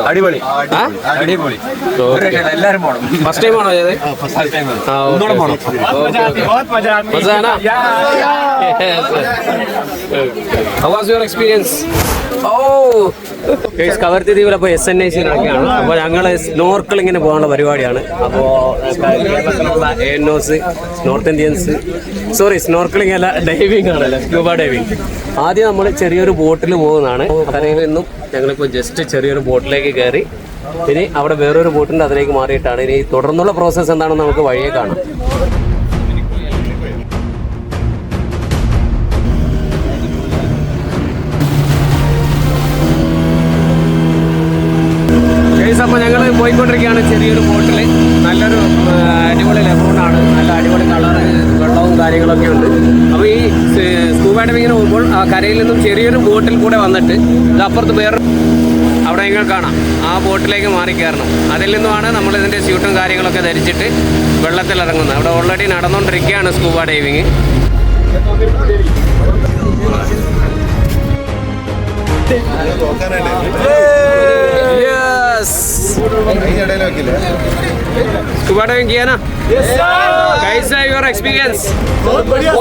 അടിപൊളി അടിപൊളി. എല്ലാരും പോണം. ഫസ്റ്റ് ടൈം ആണോ? How was your experience? Kavaratti ദ്വീപിലപ്പോൾ SNIC നടക്കുകയാണ്. അപ്പോൾ ഞങ്ങൾ സ്നോർക്കിളിങ്ങിന് പോകാനുള്ള പരിപാടിയാണ്. അപ്പോൾ കേരളത്തിലുള്ള ANOS നോർത്ത് ഇന്ത്യൻസ് സ്നോർക്കിളിംഗ് അല്ല, ഡൈവിംഗ് ആണല്ലോ, സ്ക്യൂബ ഡൈവിംഗ്. ആദ്യം നമ്മൾ ചെറിയൊരു ബോട്ടിൽ പോകുന്നതാണ്. കരയിൽ നിന്നും ഞങ്ങളിപ്പോൾ ജസ്റ്റ് ചെറിയൊരു ബോട്ടിലേക്ക് കയറി ഇനി അവിടെ വേറൊരു ബോട്ടിൻ്റെ അതിലേക്ക് മാറിയിട്ടാണ് ഇനി തുടർന്നുള്ള പ്രോസസ്സ് എന്താണെന്ന് നമുക്ക് വഴിയെ കാണാം. അപ്പോൾ ഞങ്ങൾ പോയിക്കൊണ്ടിരിക്കുകയാണ് ചെറിയൊരു ബോട്ടിൽ. നല്ലൊരു അടിപൊളി ലഗൂണാണ്, നല്ല അടിപൊളി കളറ്, വെള്ളവും കാര്യങ്ങളൊക്കെ ഉണ്ട്. അപ്പോൾ ഈ സ്കൂബ ഡൈവിങ്ങിന് പോകുമ്പോൾ ആ കരയിൽ നിന്നും ചെറിയൊരു ബോട്ടിൽ കൂടെ വന്നിട്ട് അപ്പുറത്ത് വേറെ അവിടെ നിങ്ങൾ കാണാം, ആ ബോട്ടിലേക്ക് മാറി കയറണം. അതിൽ നിന്നുമാണ് നമ്മൾ ഇതിൻ്റെ സ്യൂട്ടും കാര്യങ്ങളൊക്കെ ധരിച്ചിട്ട് വെള്ളത്തിലിറങ്ങുന്നത്. അവിടെ ഓൾറെഡി നടന്നുകൊണ്ടിരിക്കുകയാണ് സ്കൂബ ഡൈവിങ്. स्कूबा डाइविंग किया ना? कैसा है योर एक्सपीरियंस? बहुत बढ़िया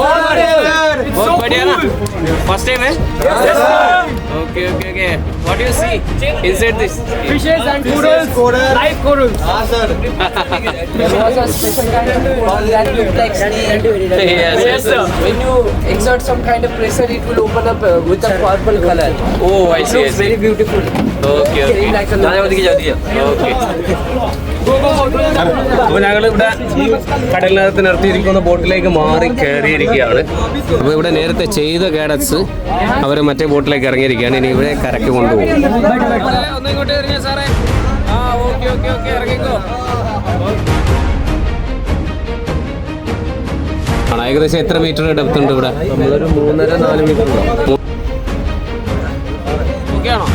ना? फर्स्ट टाइम है? Okay. What do you see inside this? Fishes and corals. Live corals. sir. There was a special kind of coral that looked like snake. Yes, sir. When you exert some kind of pressure, it will open up with a purple color. Oh, I see. It looks very beautiful. Okay. Like a അപ്പോൾ ഞങ്ങളിവിടെ കടലിനകത്ത് നിർത്തിയിരിക്കുന്ന ബോട്ടിലേക്ക് മാറി കയറിയിരിക്കുകയാണ്. അപ്പോൾ ഇവിടെ നേരത്തെ ചെയ്ത cadets അവർ മറ്റേ ബോട്ടിലേക്ക് ഇറങ്ങിയിരിക്കുകയാണ്. ഇനി ഇവിടെ കരയ്ക്ക് കൊണ്ടുപോകും. ഒന്ന് ഇങ്ങോട്ട് എറിഞ്ഞ സാറേ. ഓക്കെ ഇറങ്ങിക്കോ. ഏകദേശം എത്ര മീറ്റർ ഡെപ്ത് ഉണ്ട് ഇവിടെ? നമ്മളൊരു 3.5-4 മീറ്റർ ഉണ്ടാവും. ഓക്കെ ആണോ?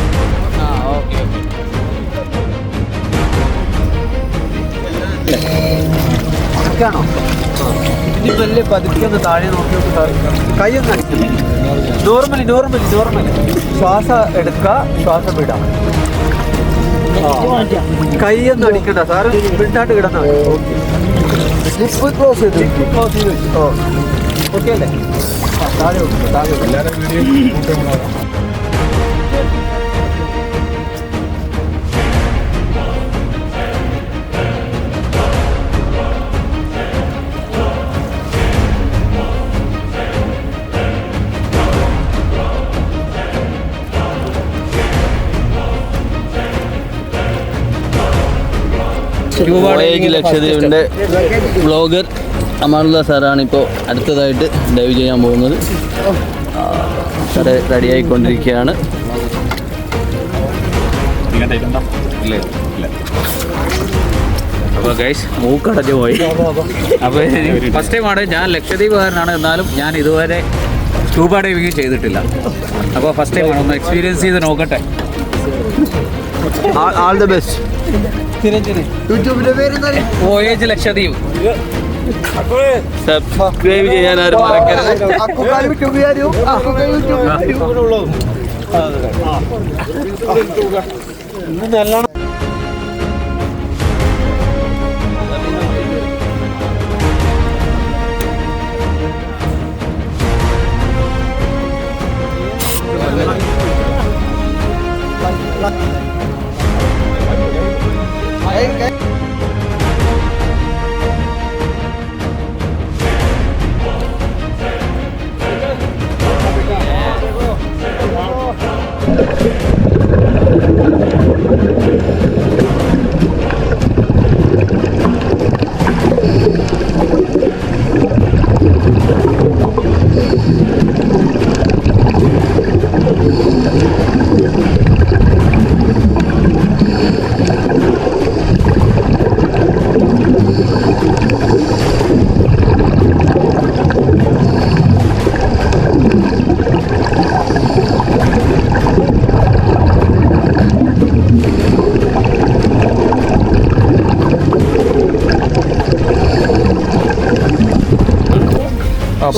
ഓക്കെ. ഇനി വലിയ പതുക്കെ ഒന്ന് താഴെ നോക്കി കൈയൊന്നും അടിക്കില്ല. നോർമലി ശ്വാസം എടുക്കുക, ശ്വാസം വിടാം. കൈയൊന്നും അടിക്കണ്ട സാറ്, വിട്ടാട്ട് കിടന്നാൽ ക്ലോസ് ചെയ്ത് ഓക്കെ അല്ലേ? താഴെ വോയേജ് ലക്ഷദ്വീപിൻ്റെ വ്ളോഗർ അമാനുല്ല സാറാണ് ഇപ്പോൾ അടുത്തതായിട്ട് ഡൈവ് ചെയ്യാൻ പോകുന്നത്. സാറ് റെഡിയായിക്കൊണ്ടിരിക്കുകയാണ്. അപ്പോൾ ഗൈസ് മൂക്കടഞ്ഞു പോയി. അപ്പോൾ ഫസ്റ്റ് ടൈമാണ് ഞാൻ, ലക്ഷദ്വീപുകാരനാണ്, എന്നാലും ഞാൻ ഇതുവരെ സ്കൂബ ഡൈവിങ് ചെയ്തിട്ടില്ല. അപ്പോൾ ഫസ്റ്റ് ടൈമാണ്, ഒന്ന് എക്സ്പീരിയൻസ് ചെയ്ത് നോക്കട്ടെ. All the best. യൂട്യൂബിന്റെ പേര് വോയേജ് ലക്ഷദ്വീപ്. സബ്സ്ക്രൈബ് ചെയ്യാൻ ആരും മറക്കരുത്. നല്ലോണം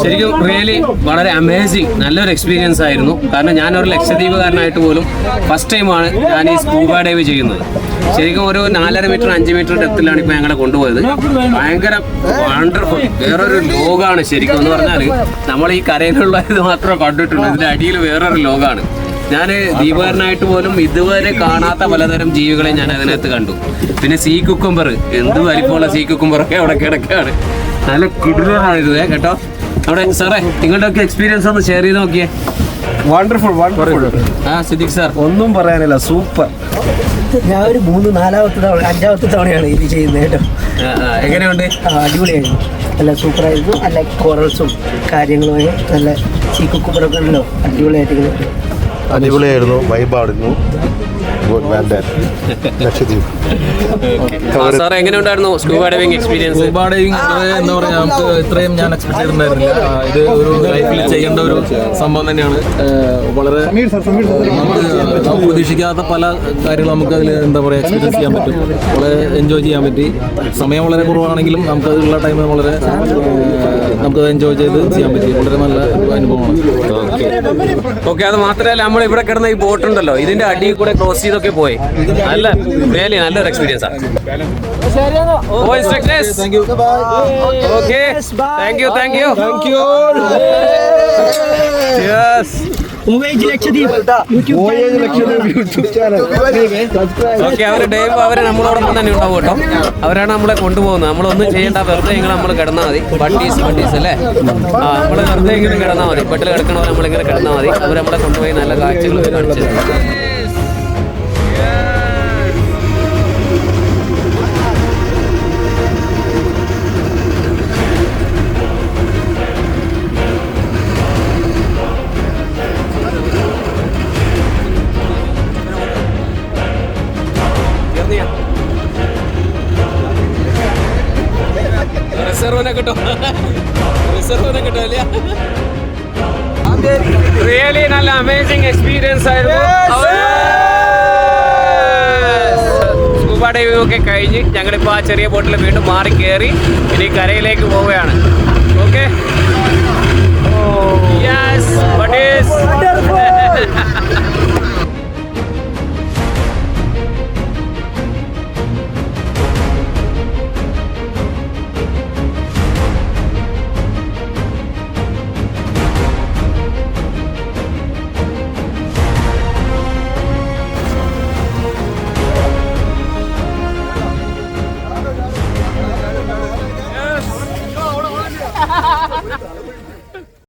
ശരിക്കും റിയലി വളരെ അമേസിങ് നല്ലൊരു എക്സ്പീരിയൻസ് ആയിരുന്നു. കാരണം ഞാനൊരു ലക്ഷദ്വീപുകാരനായിട്ട് പോലും ഫസ്റ്റ് ടൈമാണ് ഞാൻ ഈ സ്കൂബ ഡൈവ് ചെയ്യുന്നത്. ശരിക്കും ഒരു 4.5 മീറ്റർ 5 മീറ്റർ ഡെപ്തിലാണ് ഇപ്പോൾ ഞങ്ങളെ കൊണ്ടുപോയത്. ഭയങ്കര വണ്ടർഫുൾ വേറൊരു ലോകമാണ് ശരിക്കും എന്ന് പറഞ്ഞാൽ. നമ്മൾ ഈ കരയിലുള്ള ഇത് മാത്രമേ കണ്ടിട്ടുള്ളൂ, ഇതിൻ്റെ അടിയിൽ വേറൊരു ലോകമാണ്. ഞാൻ ദ്വീപുകാരനായിട്ട് പോലും ഇതുവരെ കാണാത്ത പലതരം ജീവികളെ ഞാൻ അതിനകത്ത് കണ്ടു. പിന്നെ സീ കുക്കുംബർ, എന്ത് വലിപ്പമുള്ള സീ കുക്കുംബറൊക്കെ അവിടെ കിടക്കുകയാണ്. നല്ല കിടിലമാണ് ഇത് കേട്ടോ. അവിടെ സാറേ നിങ്ങളുടെയൊക്കെ എക്സ്പീരിയൻസ് ഒന്ന് ഷെയർ ചെയ്ത് നോക്കിയേ. Wonderful wonderful. സിദ്ദിഖ് സാർ ഒന്നും പറയാനില്ല, സൂപ്പർ. ഞാൻ ഒരു 3-4 തവണ 5ാമത്തെ തവണയാണ് ഇത് ചെയ്യുന്നത് കേട്ടോ. എങ്ങനെയുണ്ട്? അടിപൊളിയായിരുന്നു, നല്ല സൂപ്പറായിരുന്നു. നല്ല കോറൽസും കാര്യങ്ങളുമായി നല്ല സീ കുക്കുമ്പറൊക്കെ ഉണ്ടല്ലോ, അടിപൊളിയായിട്ട് അടിപൊളിയായിരുന്നു, വൈബായിരുന്നു. ലക്ഷദ്വീപ്. സാർ എങ്ങനെയുണ്ടായിരുന്നു scuba diving experience? Scuba diving എന്താ പറയുക, നമുക്ക് ഇത്രയും ഞാൻ എക്സ്പെക്ട് ചെയ്തിട്ടുണ്ടായിരുന്നില്ല. ഇത് ഒരു ലൈഫിൽ ചെയ്യേണ്ട ഒരു സംഭവം തന്നെയാണ്. വളരെ നമുക്ക് പ്രതീക്ഷിക്കാത്ത പല കാര്യങ്ങളും നമുക്ക് അതിൽ എന്താ പറയുക എക്സ്പീരിയൻസ് ചെയ്യാൻ പറ്റും. വളരെ എൻജോയ് ചെയ്യാൻ പറ്റി. സമയം വളരെ കുറവാണെങ്കിലും നമുക്കതിലുള്ള ടൈം വളരെ നമുക്ക് എൻജോയ് ചെയ്ത് ചെയ്യാൻ പറ്റി. വളരെ നല്ല അനുഭവമാണ്. ഓക്കെ, അത് മാത്രമല്ല നമ്മൾ ഇവിടെ കിടന്ന ഈ ബോട്ട് ഉണ്ടല്ലോ, ഇതിന്റെ അടിയിൽ കൂടെ ക്രോസ് ചെയ്തൊക്കെ പോയി. നല്ല റിയലി നല്ലൊരു എക്സ്പീരിയൻസ് ആണ്. അവര് നമ്മളോടൊപ്പം തന്നെ ഉണ്ടാവും കേട്ടോ. അവരാണ് നമ്മളെ കൊണ്ടുപോകുന്നത്. നമ്മളൊന്നും ചെയ്യേണ്ട, വെറുതെ ഇങ്ങനെ നമ്മൾ കിടന്നാൽ മതി. ബട്ടീസ് അല്ലേ, നമ്മൾ വെറുതെ ഇങ്ങനെ കിടന്നാൽ മതി. ബട്ടിൽ കിടക്കണവർ നമ്മളിങ്ങനെ കിടന്നാൽ മതി. അവർ നമ്മളെ കൊണ്ടുപോയി നല്ല കാഴ്ചകളൊക്കെ കാണിച്ചു. റിയലി നല്ല അമേസിംഗ് എക്സ്പീരിയൻസ് ആയിരുന്നു. സ്കൂബ ഡൈവിംഗ് ഒക്കെ കഴിഞ്ഞ് ഞങ്ങളിപ്പോൾ ആ ചെറിയ ബോട്ടിൽ വീണ്ടും മാറി കയറി ഇനി കരയിലേക്ക് പോവുകയാണ്. ഓക്കെ.